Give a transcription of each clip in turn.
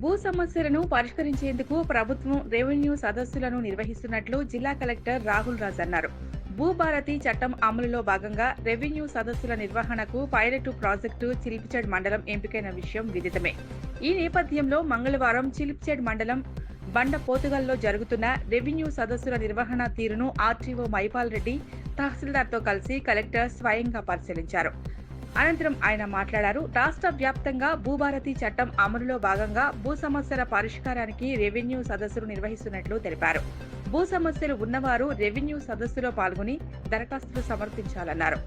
భూ సమస్యలను పరిష్కరించేందుకు ప్రభుత్వం రెవెన్యూ సదస్సులను నిర్వహిస్తున్నట్లు జిల్లా కలెక్టర్ రాహుల్ రాజ్ అన్నారు. భూభారతి చట్టం అమలులో భాగంగా రెవెన్యూ సదస్సుల నిర్వహణకు పైలట్ ప్రాజెక్టు చిలిపిచెడ్ మండలం ఎంపికైన విషయం విదితమే. ఈ నేపథ్యంలో మంగళవారం చిలిపిచెడ్ మండలం బండపోతుగల్లో జరుగుతున్న రెవెన్యూ సదస్సుల నిర్వహణ తీరును ఆర్టీఓ మైపాల్ రెడ్డి తహసీల్దార్తో కలిసి కలెక్టర్ స్వయంగా పరిశీలించారు. అనంతరం ఆయన మాట్లాడారు. రాష్ట్ర వ్యాప్తంగా భూభారతి చట్టం అమలులో భాగంగా భూ సమస్యల పరిష్కారానికి రెవెన్యూ సదస్సులు నిర్వహిస్తున్నట్లు తెలిపారు. భూ సమస్యలు ఉన్నవారు రెవెన్యూ సదస్సులో పాల్గొని దరఖాస్తులు సమర్పించాలన్నారు.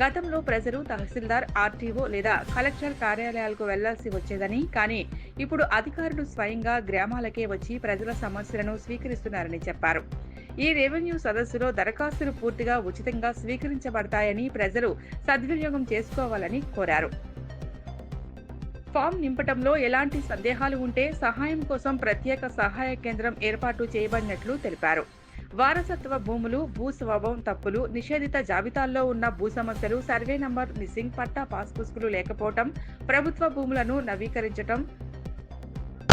గతంలో ప్రజలు తహసీల్దార్, ఆర్టీఓ లేదా కలెక్టర్ కార్యాలయాలకు వెళ్లాల్సి వచ్చేదని, కానీ ఇప్పుడు అధికారులు స్వయంగా గ్రామాలకే వచ్చి ప్రజల సమస్యలను స్వీకరిస్తున్నారని చెప్పారు. ఈ రెవెన్యూ సదస్సులో దరఖాస్తులు పూర్తిగా ఉచితంగా స్వీకరించబడతాయని ప్రజలు సద్వినియోగం చేసుకోవాలని కోరారు. ఫామ్ నింపటంలో ఎలాంటి సందేహాలు ఉంటే సహాయం కోసం ప్రత్యేక సహాయ కేంద్రం ఏర్పాటు చేయబడినట్లు తెలిపారు. వారసత్వ భూములు, భూ స్వభావం తప్పులు, నిషేధిత జాబితాల్లో ఉన్న భూ సమస్యలు, సర్వే నంబర్ మిస్సింగ్, పట్టా పాస్ పుస్తకాలు లేకపోవటం, ప్రభుత్వ భూములను నవీకరించటం,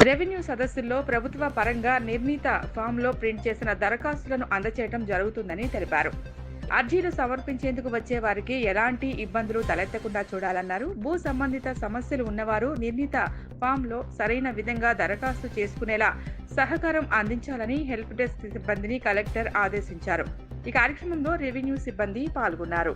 రెవెన్యూ సదస్సుల్లో ప్రభుత్వ పరంగా నిర్ణీత ఫామ్లో ప్రింట్ చేసిన దరఖాస్తులను అందజేయడం జరుగుతుందని తెలిపారు. అర్జీలు సమర్పించేందుకు వచ్చే వారికి ఎలాంటి ఇబ్బందులు తలెత్తకుండా చూడాలన్నారు. భూ సంబంధిత సమస్యలు ఉన్నవారు నిర్ణీత ఫామ్లో సరైన విధంగా దరఖాస్తు చేసుకునేలా సహకారం అందించాలని హెల్ప్ డెస్క్ సిబ్బందిని కలెక్టర్ ఆదేశించారు. ఈ కార్యక్రమంలో రెవెన్యూ సిబ్బంది పాల్గొన్నారు.